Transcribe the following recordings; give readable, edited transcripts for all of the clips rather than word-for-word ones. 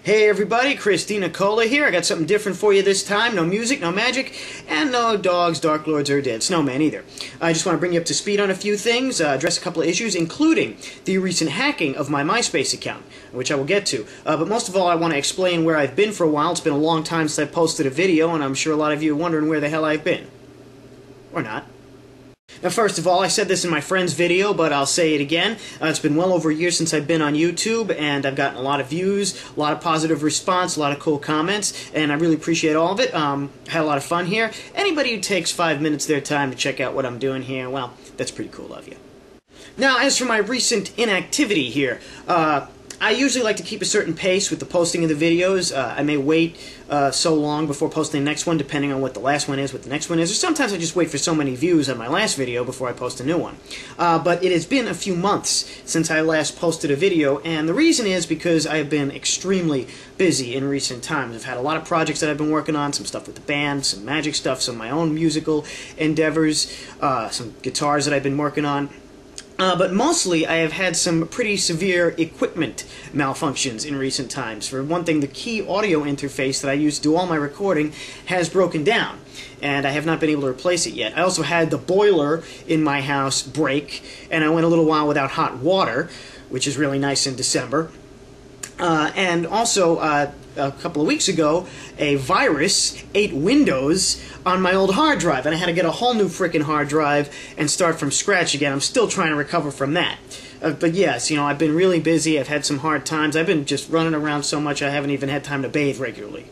Hey everybody, DeNicola here. I got something different for you this time. No music, no magic, and no dogs, dark lords, or dead snowmen either. I just want to bring you up to speed on a few things, address a couple of issues, including the recent hacking of my MySpace account, which I will get to. But most of all, I want to explain where I've been for a while. It's been a long time since I posted a video, and I'm sure a lot of you are wondering where the hell I've been. Or not. Now, first of all, I said this in my friend's video, but I'll say it again. It's been well over a year since I've been on YouTube, and I've gotten a lot of views, a lot of positive response, a lot of cool comments, and I really appreciate all of it. Had a lot of fun here. Anybody who takes 5 minutes of their time to check out what I'm doing here, well, that's pretty cool of you. Now, as for my recent inactivity here, I usually like to keep a certain pace with the posting of the videos. I may wait so long before posting the next one, depending on what the last one is, what the next one is. Or sometimes I just wait for so many views on my last video before I post a new one. But it has been a few months since I last posted a video, and the reason is because I have been extremely busy in recent times. I've had a lot of projects that I've been working on, some stuff with the band, some magic stuff, some of my own musical endeavors, some guitars that I've been working on. But mostly, I have had some pretty severe equipment malfunctions in recent times. For one thing, the key audio interface that I use to do all my recording has broken down, and I have not been able to replace it yet. I also had the boiler in my house break, and I went a little while without hot water, which is really nice in December. And also, a couple of weeks ago, a virus ate Windows on my old hard drive, and I had to get a whole new frickin' hard drive and start from scratch again. I'm still trying to recover from that. But yes, you know, I've been really busy. I've had some hard times. I've been just running around so much I haven't even had time to bathe regularly.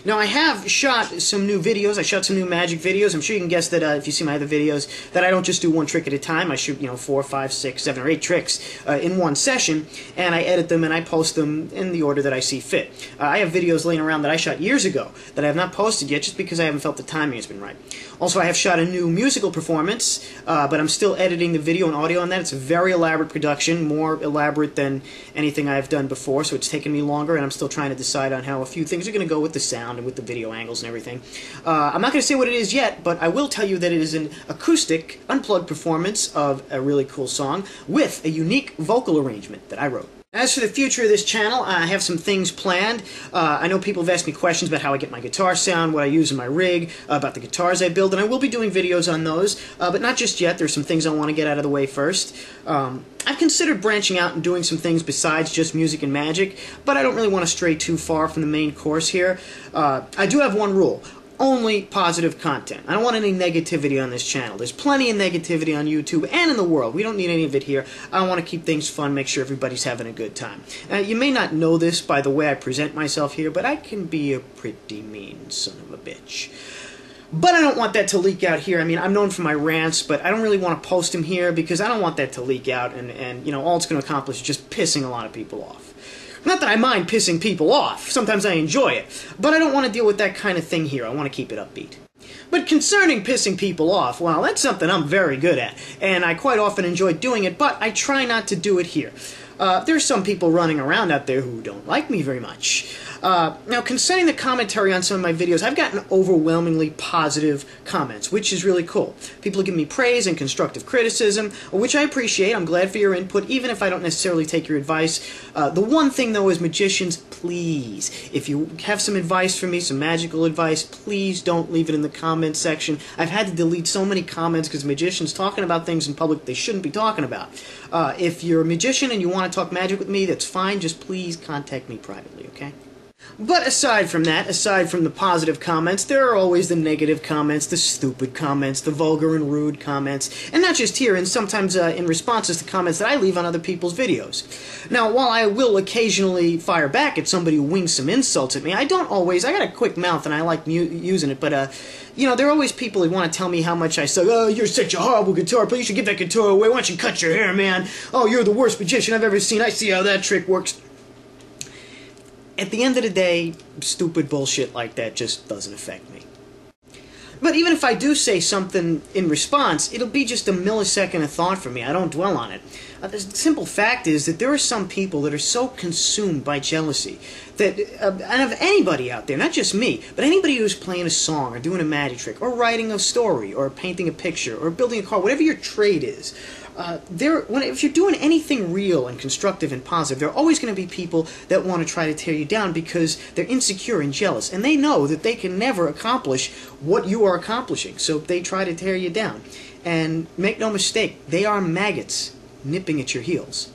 Now, I have shot some new videos. I shot some new magic videos. I'm sure you can guess that if you see my other videos, that I don't just do one trick at a time. I shoot, 4, 5, 6, 7, or 8 tricks in one session, and I edit them and I post them in the order that I see fit. I have videos laying around that I shot years ago that I have not posted yet just because I haven't felt the timing has been right. Also, I have shot a new musical performance, but I'm still editing the video and audio on that. It's a very elaborate production, more elaborate than anything I've done before, so it's taken me longer, and I'm still trying to decide on how a few things are going to go with the sound and with the video angles and everything. I'm not going to say what it is yet, but I will tell you that it is an acoustic, unplugged performance of a really cool song with a unique vocal arrangement that I wrote. As for the future of this channel, I have some things planned. I know people have asked me questions about how I get my guitar sound, what I use in my rig, about the guitars I build, and I will be doing videos on those, but not just yet. There's some things I want to get out of the way first. I've considered branching out and doing some things besides just music and magic, but I don't really want to stray too far from the main course here. I do have one rule. Only positive content. I don't want any negativity on this channel. There's plenty of negativity on YouTube and in the world. We don't need any of it here. I want to keep things fun, make sure everybody's having a good time. You may not know this by the way I present myself here, but I can be a pretty mean son of a bitch. But I don't want that to leak out here. I mean, I'm known for my rants, but I don't really want to post them here because I don't want that to leak out, and all it's going to accomplish is just pissing a lot of people off. Not that I mind pissing people off. Sometimes I enjoy it. But I don't want to deal with that kind of thing here. I want to keep it upbeat. But concerning pissing people off, well, that's something I'm very good at. And I quite often enjoy doing it, but I try not to do it here. There's some people running around out there who don't like me very much. Now, concerning the commentary on some of my videos, I've gotten overwhelmingly positive comments, which is really cool. People give me praise and constructive criticism, which I appreciate. I'm glad for your input, even if I don't necessarily take your advice. The one thing, though, is magicians, please, if you have some advice for me, some magical advice, please don't leave it in the comment section. I've had to delete so many comments because magicians talking about things in public they shouldn't be talking about. If you're a magician and you want to talk magic with me, that's fine. Just please contact me privately, okay? But aside from that, aside from the positive comments, there are always the negative comments, the stupid comments, the vulgar and rude comments, and not just here, and sometimes in responses to comments that I leave on other people's videos. Now, while I will occasionally fire back at somebody who wings some insults at me, I don't always. I got a quick mouth and I like using it, but there are always people who want to tell me how much I suck. Oh, you're such a horrible guitar player, you should give that guitar away, why don't you cut your hair, man? Oh, you're the worst magician I've ever seen, I see how that trick works. At the end of the day, stupid bullshit like that just doesn't affect me. But even if I do say something in response, it'll be just a millisecond of thought for me. I don't dwell on it. The simple fact is that there are some people that are so consumed by jealousy that, and of anybody out there, not just me, but anybody who's playing a song or doing a magic trick or writing a story or painting a picture or building a car, whatever your trade is, if you're doing anything real and constructive and positive, there are always going to be people that want to try to tear you down because they're insecure and jealous, and they know that they can never accomplish what you are accomplishing, so they try to tear you down. And make no mistake, they are maggots nipping at your heels,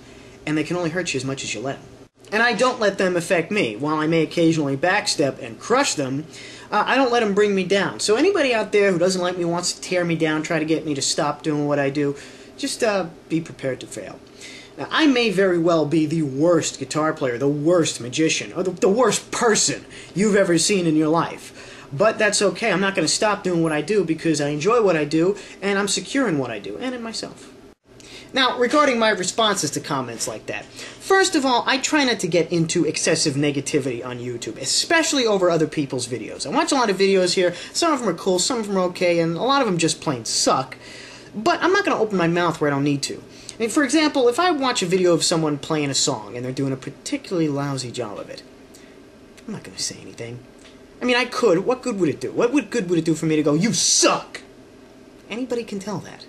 and they can only hurt you as much as you let them. And I don't let them affect me. While I may occasionally backstep and crush them, I don't let them bring me down. So anybody out there who doesn't like me, wants to tear me down, try to get me to stop doing what I do, just be prepared to fail. Now, I may very well be the worst guitar player, the worst magician, or the worst person you've ever seen in your life. But that's okay. I'm not going to stop doing what I do because I enjoy what I do, and I'm secure in what I do, and in myself. Now, regarding my responses to comments like that, first of all, I try not to get into excessive negativity on YouTube, especially over other people's videos. I watch a lot of videos here. Some of them are cool, some of them are okay, and a lot of them just plain suck. But I'm not going to open my mouth where I don't need to. I mean, for example, if I watch a video of someone playing a song and they're doing a particularly lousy job of it, I'm not going to say anything. I mean, I could. What good would it do? What good would it do for me to go, "You suck"? Anybody can tell that.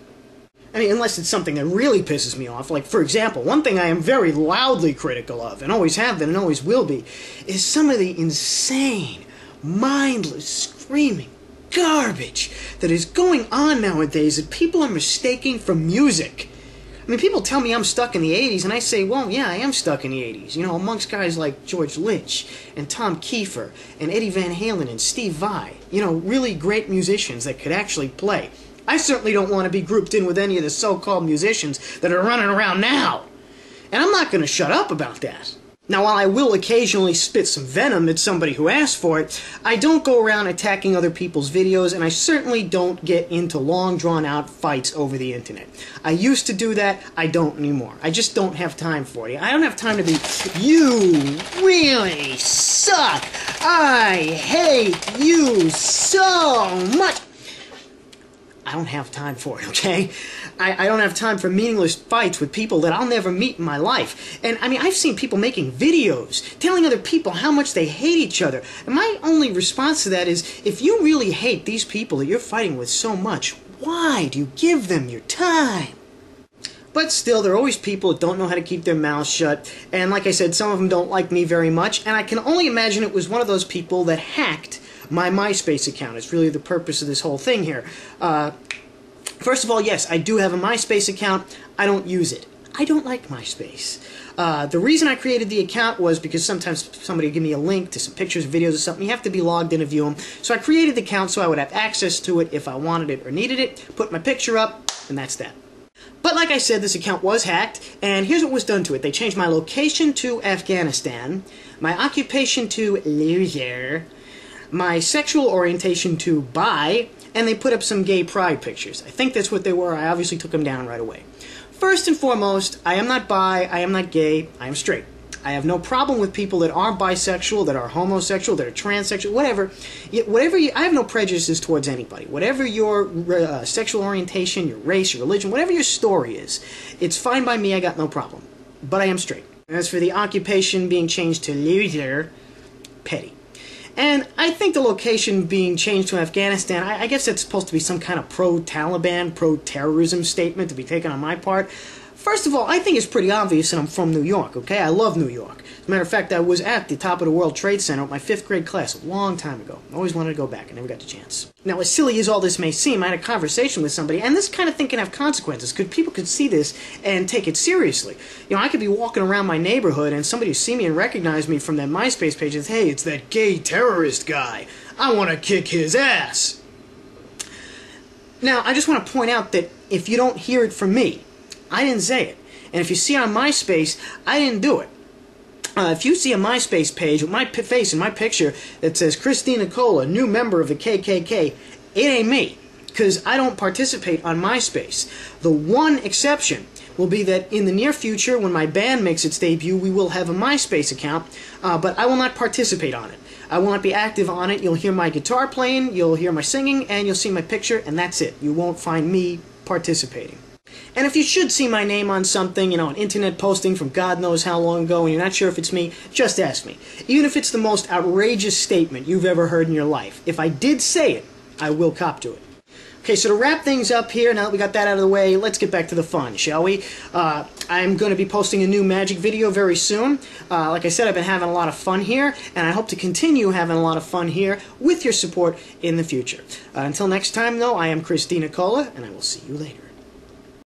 I mean, unless it's something that really pisses me off. Like, for example, one thing I am very loudly critical of, and always have been and always will be, is some of the insane, mindless, screaming garbage that is going on nowadays that people are mistaking for music. I mean, people tell me I'm stuck in the 80s, and I say, well, yeah, I am stuck in the 80s. You know, amongst guys like George Lynch, and Tom Kiefer, and Eddie Van Halen, and Steve Vai. You know, really great musicians that could actually play. I certainly don't want to be grouped in with any of the so-called musicians that are running around now. And I'm not going to shut up about that. Now, while I will occasionally spit some venom at somebody who asks for it, I don't go around attacking other people's videos, and I certainly don't get into long, drawn-out fights over the internet. I used to do that. I don't anymore. I just don't have time for it. I don't have time to be, "You really suck. I hate you so much." I don't have time for it, okay? I don't have time for meaningless fights with people that I'll never meet in my life. And, I mean, I've seen people making videos, telling other people how much they hate each other. And my only response to that is, if you really hate these people that you're fighting with so much, why do you give them your time? But still, there are always people that don't know how to keep their mouths shut. And like I said, some of them don't like me very much. And I can only imagine it was one of those people that hacked my MySpace account. It's really the purpose of this whole thing here. First of all, yes, I do have a MySpace account. I don't use it. I don't like MySpace. The reason I created the account was because sometimes somebody would give me a link to some pictures, videos, or something. You have to be logged in to view them. So I created the account so I would have access to it if I wanted it or needed it, put my picture up, and that's that. But like I said, this account was hacked, and here's what was done to it. They changed my location to Afghanistan, my occupation to loser, my sexual orientation to bi, and they put up some gay pride pictures. I think that's what they were. I obviously took them down right away. First and foremost, I am not bi, I am not gay, I am straight. I have no problem with people that are bisexual, that are homosexual, that are transsexual, whatever. I have no prejudices towards anybody. Whatever your sexual orientation, your race, your religion, whatever your story is, it's fine by me, I got no problem. But I am straight. As for the occupation being changed to loser, petty. And I think the location being changed to Afghanistan, I guess that's supposed to be some kind of pro-Taliban, pro-terrorism statement to be taken on my part. First of all, I think it's pretty obvious that I'm from New York, okay? I love New York. As a matter of fact, I was at the top of the World Trade Center with my 5th grade class a long time ago. I always wanted to go back. I never got the chance. Now, as silly as all this may seem, I had a conversation with somebody, and this kind of thing can have consequences, because people could see this and take it seriously. You know, I could be walking around my neighborhood, and somebody would see me and recognize me from that MySpace page and say, "Hey, it's that gay terrorist guy. I want to kick his ass." Now, I just want to point out that if you don't hear it from me, I didn't say it. And if you see it on MySpace, I didn't do it. If you see a MySpace page with my face and my picture that says DeNicola, new member of the KKK, it ain't me, because I don't participate on MySpace. The one exception will be that in the near future, when my band makes its debut, we will have a MySpace account, but I will not participate on it. I will not be active on it. You'll hear my guitar playing, you'll hear my singing, and you'll see my picture, and that's it. You won't find me participating. And if you should see my name on something, you know, an internet posting from God knows how long ago, and you're not sure if it's me, just ask me. Even if it's the most outrageous statement you've ever heard in your life, if I did say it, I will cop to it. Okay, so to wrap things up here, now that we got that out of the way, let's get back to the fun, shall we? I'm going to be posting a new magic video very soon. Like I said, I've been having a lot of fun here, and I hope to continue having a lot of fun here with your support in the future. Until next time, though, I am DeNicola, and I will see you later.